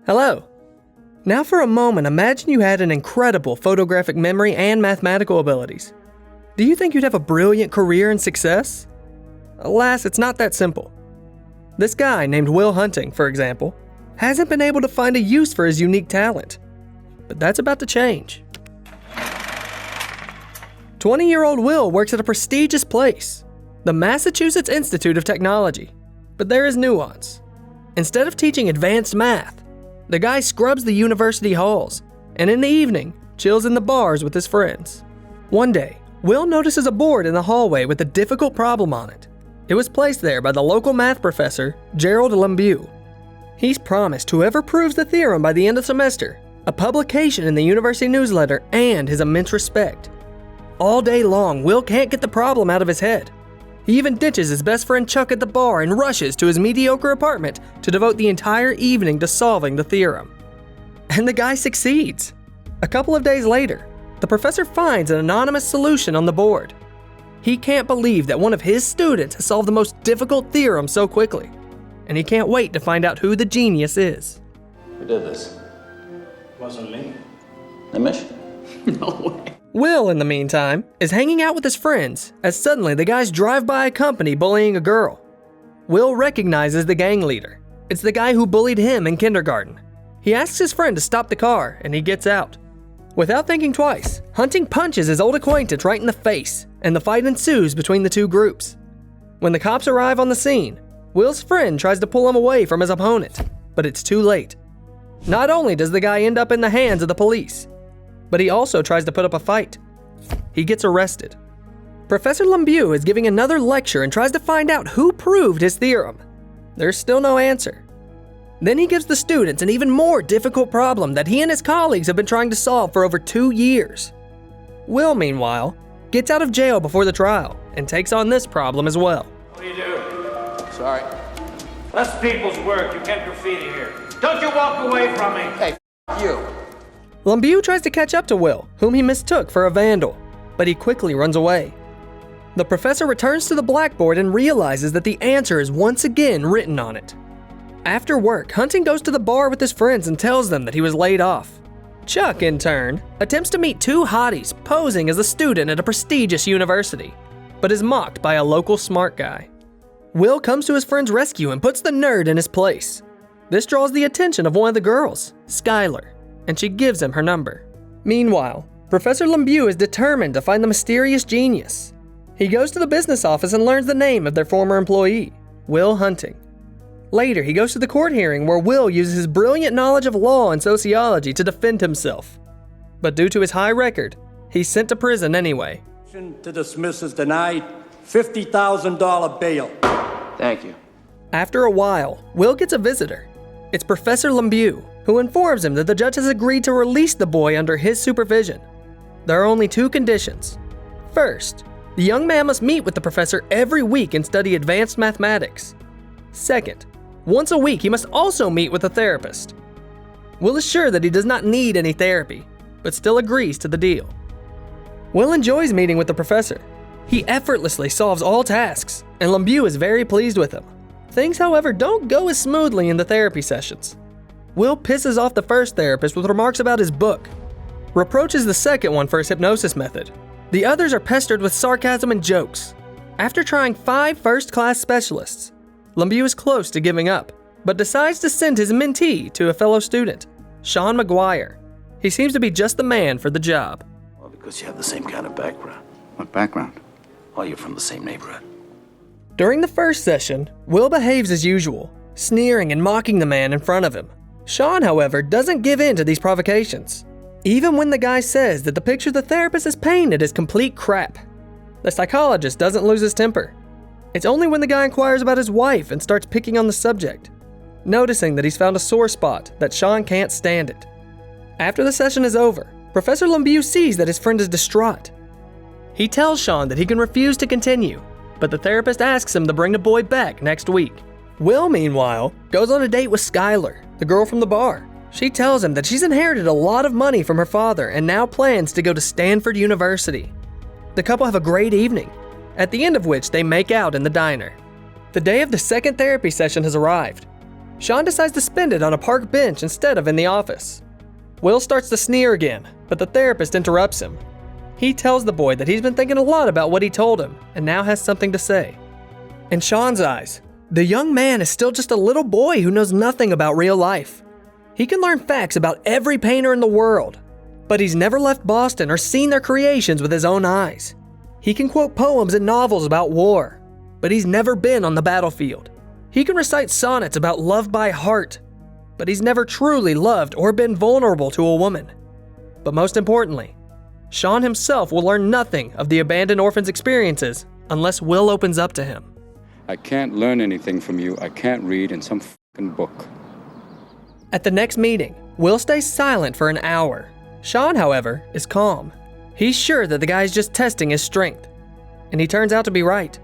Hello. Now for a moment, imagine you had an incredible photographic memory and mathematical abilities. Do you think you'd have a brilliant career and success? Alas, it's not that simple. This guy named Will Hunting, for example, hasn't been able to find a use for his unique talent. But that's about to change. 20-year-old Will works at a prestigious place, the Massachusetts Institute of Technology. But there is nuance. Instead of teaching advanced math, the guy scrubs the university halls, and in the evening, chills in the bars with his friends. One day, Will notices a board in the hallway with a difficult problem on it. It was placed there by the local math professor, Gerald Lembeau. He's promised whoever proves the theorem by the end of the semester a publication in the university newsletter and his immense respect. All day long, Will can't get the problem out of his head. He even ditches his best friend Chuck at the bar and rushes to his mediocre apartment to devote the entire evening to solving the theorem. And the guy succeeds. A couple of days later, the professor finds an anonymous solution on the board. He can't believe that one of his students has solved the most difficult theorem so quickly, and he can't wait to find out who the genius is. Who did this? Wasn't me. Nimish? No way. Will, in the meantime, is hanging out with his friends as suddenly the guys drive by a company bullying a girl. Will recognizes the gang leader. It's the guy who bullied him in kindergarten. He asks his friend to stop the car, and he gets out. Without thinking twice, Hunting punches his old acquaintance right in the face, and the fight ensues between the two groups. When the cops arrive on the scene, Will's friend tries to pull him away from his opponent, but it's too late. Not only does the guy end up in the hands of the police, but he also tries to put up a fight. He gets arrested. Professor Lembeau is giving another lecture and tries to find out who proved his theorem. There's still no answer. Then he gives the students an even more difficult problem that he and his colleagues have been trying to solve for over 2 years. Will, meanwhile, gets out of jail before the trial and takes on this problem as well. What do you do? Sorry. That's people's work. You can't graffiti here. Don't you walk away from me. Hey, you. Lembeau tries to catch up to Will, whom he mistook for a vandal, but he quickly runs away. The professor returns to the blackboard and realizes that the answer is once again written on it. After work, Hunting goes to the bar with his friends and tells them that he was laid off. Chuck, in turn, attempts to meet two hotties posing as a student at a prestigious university, but is mocked by a local smart guy. Will comes to his friend's rescue and puts the nerd in his place. This draws the attention of one of the girls, Skylar, and she gives him her number. Meanwhile, Professor Lembeau is determined to find the mysterious genius. He goes to the business office and learns the name of their former employee, Will Hunting. Later, he goes to the court hearing where Will uses his brilliant knowledge of law and sociology to defend himself. But due to his high record, he's sent to prison anyway. Motion to dismiss is denied. $50,000 bail. Thank you. After a while, Will gets a visitor. It's Professor Lembeau, who informs him that the judge has agreed to release the boy under his supervision. There are only 2 conditions. First, the young man must meet with the professor every week and study advanced mathematics. Second, once a week he must also meet with a therapist. Will is sure that he does not need any therapy, but still agrees to the deal. Will enjoys meeting with the professor. He effortlessly solves all tasks, and Lembeau is very pleased with him. Things, however, don't go as smoothly in the therapy sessions. Will pisses off the first therapist with remarks about his book, reproaches the second one for his hypnosis method. The others are pestered with sarcasm and jokes. After trying 5 first-class specialists, Lembeau is close to giving up, but decides to send his mentee to a fellow student, Sean McGuire. He seems to be just the man for the job. Well, because you have the same kind of background. What background? Well, you're from the same neighborhood. During the first session, Will behaves as usual, sneering and mocking the man in front of him. Sean, however, doesn't give in to these provocations, even when the guy says that the picture the therapist has painted is complete crap. The psychologist doesn't lose his temper. It's only when the guy inquires about his wife and starts picking on the subject, noticing that he's found a sore spot that Sean can't stand it. After the session is over, Professor Lembeau sees that his friend is distraught. He tells Sean that he can refuse to continue, but the therapist asks him to bring the boy back next week. Will, meanwhile, goes on a date with Skylar, the girl from the bar. She tells him that she's inherited a lot of money from her father and now plans to go to Stanford University. The couple have a great evening, at the end of which they make out in the diner. The day of the second therapy session has arrived. Sean decides to spend it on a park bench instead of in the office. Will starts to sneer again, but the therapist interrupts him. He tells the boy that he's been thinking a lot about what he told him and now has something to say. In Sean's eyes, the young man is still just a little boy who knows nothing about real life. He can learn facts about every painter in the world, but he's never left Boston or seen their creations with his own eyes. He can quote poems and novels about war, but he's never been on the battlefield. He can recite sonnets about love by heart, but he's never truly loved or been vulnerable to a woman. But most importantly, Sean himself will learn nothing of the abandoned orphan's experiences unless Will opens up to him. I can't learn anything from you. I can't read in some fucking book. At the next meeting, Will stays silent for an hour. Sean, however, is calm. He's sure that the guy's just testing his strength, and he turns out to be right.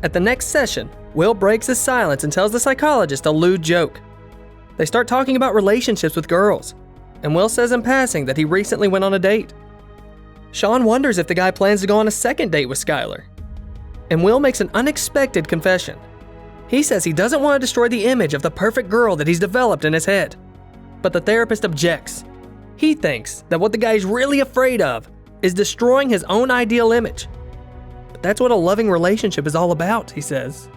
At the next session, Will breaks his silence and tells the psychologist a lewd joke. They start talking about relationships with girls, and Will says in passing that he recently went on a date. Sean wonders if the guy plans to go on a second date with Skylar, and Will makes an unexpected confession. He says he doesn't want to destroy the image of the perfect girl that he's developed in his head, but the therapist objects. He thinks that what the guy's really afraid of is destroying his own ideal image. But that's what a loving relationship is all about, he says.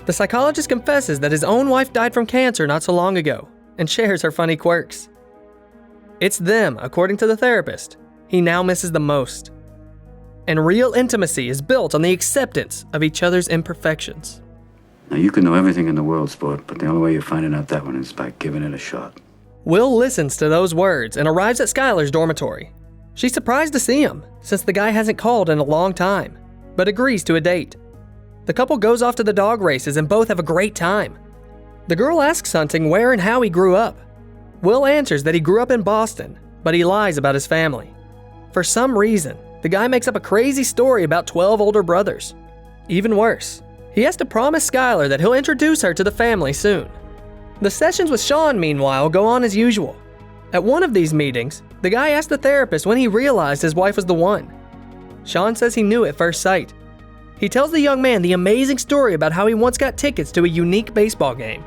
The psychologist confesses that his own wife died from cancer not so long ago and shares her funny quirks. It's them, according to the therapist, he now misses the most. And real intimacy is built on the acceptance of each other's imperfections. Now, you can know everything in the world, sport, but the only way you're finding out that one is by giving it a shot. Will listens to those words and arrives at Skylar's dormitory. She's surprised to see him, since the guy hasn't called in a long time, but agrees to a date. The couple goes off to the dog races and both have a great time. The girl asks Hunting where and how he grew up. Will answers that he grew up in Boston, but he lies about his family. For some reason, the guy makes up a crazy story about 12 older brothers. Even worse, he has to promise Skylar that he'll introduce her to the family soon. The sessions with Sean, meanwhile, go on as usual. At one of these meetings, the guy asked the therapist when he realized his wife was the one. Sean says he knew at first sight. He tells the young man the amazing story about how he once got tickets to a unique baseball game,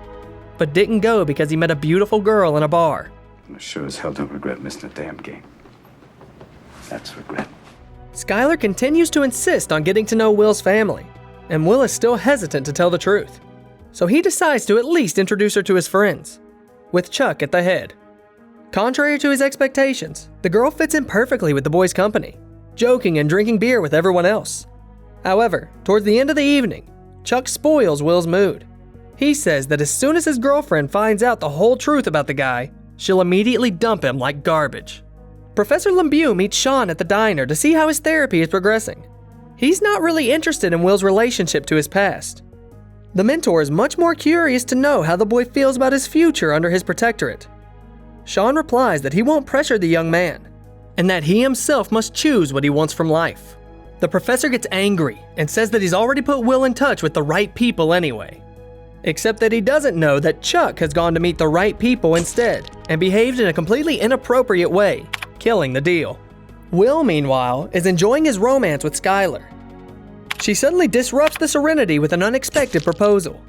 but didn't go because he met a beautiful girl in a bar. I sure as hell don't regret missing a damn game. That's regret. Skylar continues to insist on getting to know Will's family, and Will is still hesitant to tell the truth. So he decides to at least introduce her to his friends, with Chuck at the head. Contrary to his expectations, the girl fits in perfectly with the boy's company, joking and drinking beer with everyone else. However, towards the end of the evening, Chuck spoils Will's mood. He says that as soon as his girlfriend finds out the whole truth about the guy, she'll immediately dump him like garbage. Professor Lembeau meets Sean at the diner to see how his therapy is progressing. He's not really interested in Will's relationship to his past. The mentor is much more curious to know how the boy feels about his future under his protectorate. Sean replies that he won't pressure the young man, and that he himself must choose what he wants from life. The professor gets angry and says that he's already put Will in touch with the right people anyway. Except that he doesn't know that Chuck has gone to meet the right people instead and behaved in a completely inappropriate way, killing the deal. Will, meanwhile, is enjoying his romance with Skylar. She suddenly disrupts the serenity with an unexpected proposal.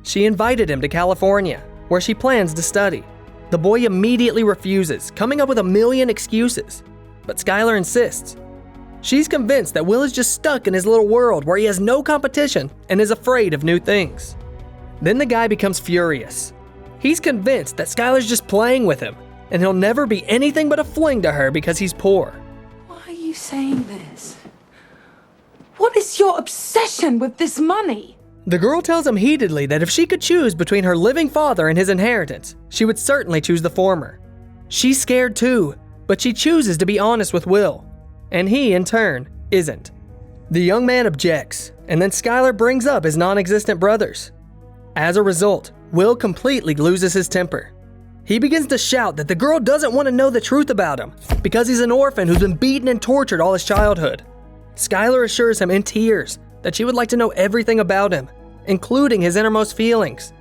She invited him to California, where she plans to study. The boy immediately refuses, coming up with a million excuses. But Skylar insists. She's convinced that Will is just stuck in his little world where he has no competition and is afraid of new things. Then the guy becomes furious. He's convinced that Skylar's just playing with him, and he'll never be anything but a fling to her because he's poor. Why are you saying this? What is your obsession with this money? The girl tells him heatedly that if she could choose between her living father and his inheritance, she would certainly choose the former. She's scared too, but she chooses to be honest with Will, and he, in turn, isn't. The young man objects, and then Skylar brings up his non-existent brothers. As a result, Will completely loses his temper. He begins to shout that the girl doesn't want to know the truth about him because he's an orphan who's been beaten and tortured all his childhood. Skylar assures him in tears that she would like to know everything about him, including his innermost feelings,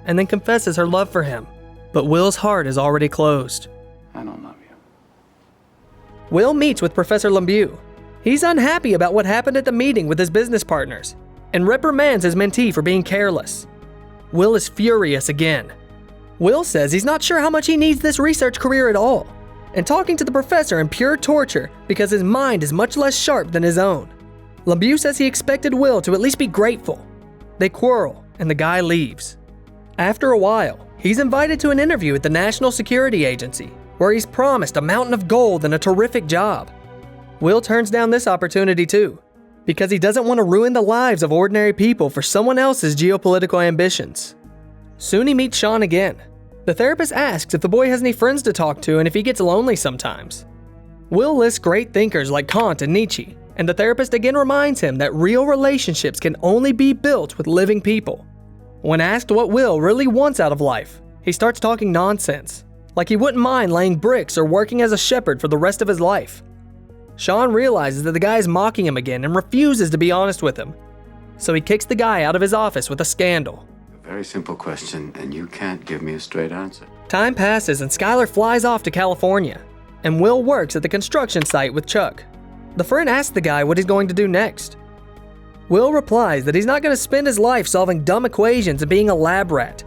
and then confesses her love for him. But Will's heart is already closed. I don't love you. Will meets with Professor Lembeau. He's unhappy about what happened at the meeting with his business partners and reprimands his mentee for being careless. Will is furious again. Will says he's not sure how much he needs this research career at all, and talking to the professor in pure torture because his mind is much less sharp than his own. LeBeau says he expected Will to at least be grateful. They quarrel, and the guy leaves. After a while, he's invited to an interview at the National Security Agency, where he's promised a mountain of gold and a terrific job. Will turns down this opportunity too, because he doesn't want to ruin the lives of ordinary people for someone else's geopolitical ambitions. Soon he meets Sean again. The therapist asks if the boy has any friends to talk to and if he gets lonely sometimes. Will lists great thinkers like Kant and Nietzsche, and the therapist again reminds him that real relationships can only be built with living people. When asked what Will really wants out of life, he starts talking nonsense, like he wouldn't mind laying bricks or working as a shepherd for the rest of his life. Sean realizes that the guy is mocking him again and refuses to be honest with him, so he kicks the guy out of his office with a scandal. A very simple question, and you can't give me a straight answer. Time passes and Skylar flies off to California, and Will works at the construction site with Chuck. The friend asks the guy what he's going to do next. Will replies that he's not going to spend his life solving dumb equations and being a lab rat.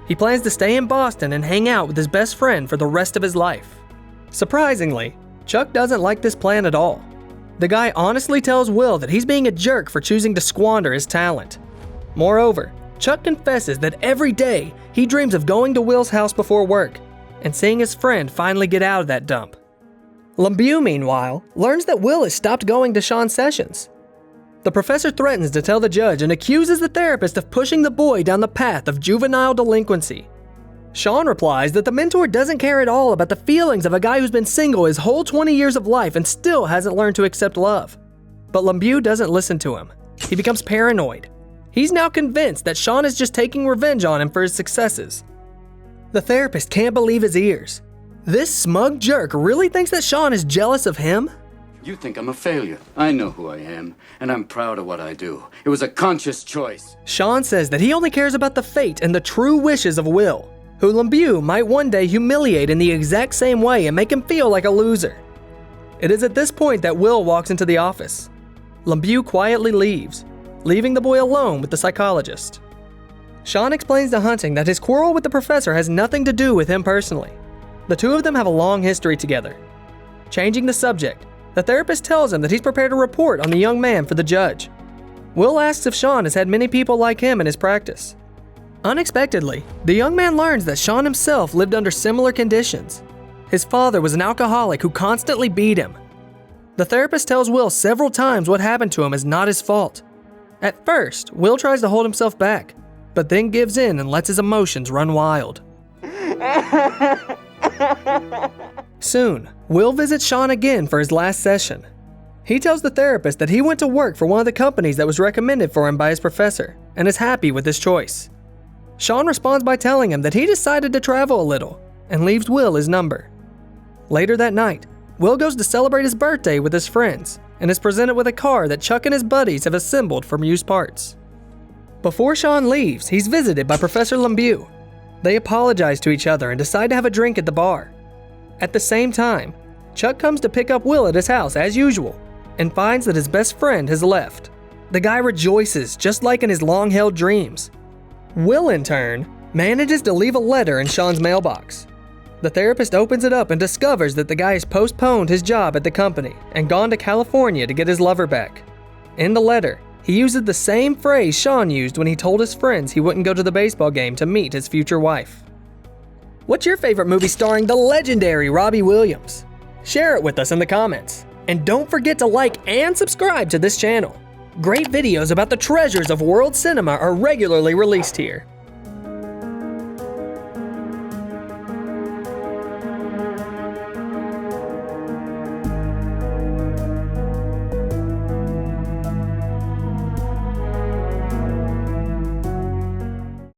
He plans to stay in Boston and hang out with his best friend for the rest of his life. Surprisingly, Chuck doesn't like this plan at all. The guy honestly tells Will that he's being a jerk for choosing to squander his talent. Moreover, Chuck confesses that every day he dreams of going to Will's house before work and seeing his friend finally get out of that dump. LeBeau, meanwhile, learns that Will has stopped going to Sean's sessions. The professor threatens to tell the judge and accuses the therapist of pushing the boy down the path of juvenile delinquency. Sean replies that the mentor doesn't care at all about the feelings of a guy who's been single his whole 20 years of life and still hasn't learned to accept love. But LeBeau doesn't listen to him. He becomes paranoid. He's now convinced that Sean is just taking revenge on him for his successes. The therapist can't believe his ears. This smug jerk really thinks that Sean is jealous of him? You think I'm a failure. I know who I am, and I'm proud of what I do. It was a conscious choice. Sean says that he only cares about the fate and the true wishes of Will, who LeBeau might one day humiliate in the exact same way and make him feel like a loser. It is at this point that Will walks into the office. LeBeau quietly leaves, leaving the boy alone with the psychologist. Sean explains to Hunting that his quarrel with the professor has nothing to do with him personally. The two of them have a long history together. Changing the subject, the therapist tells him that he's prepared a report on the young man for the judge. Will asks if Sean has had many people like him in his practice. Unexpectedly, the young man learns that Sean himself lived under similar conditions. His father was an alcoholic who constantly beat him. The therapist tells Will several times what happened to him is not his fault. At first, Will tries to hold himself back, but then gives in and lets his emotions run wild. Soon, Will visits Sean again for his last session. He tells the therapist that he went to work for one of the companies that was recommended for him by his professor and is happy with his choice. Sean responds by telling him that he decided to travel a little and leaves Will his number. Later that night, Will goes to celebrate his birthday with his friends and is presented with a car that Chuck and his buddies have assembled from used parts. Before Sean leaves, he's visited by Professor LeBeau. They apologize to each other and decide to have a drink at the bar. At the same time, Chuck comes to pick up Will at his house as usual and finds that his best friend has left. The guy rejoices just like in his long-held dreams. Will, in turn, manages to leave a letter in Sean's mailbox. The therapist opens it up and discovers that the guy has postponed his job at the company and gone to California to get his lover back. In the letter, he uses the same phrase Sean used when he told his friends he wouldn't go to the baseball game to meet his future wife. What's your favorite movie starring the legendary Robbie Williams? Share it with us in the comments. And don't forget to like and subscribe to this channel. Great videos about the treasures of world cinema are regularly released here.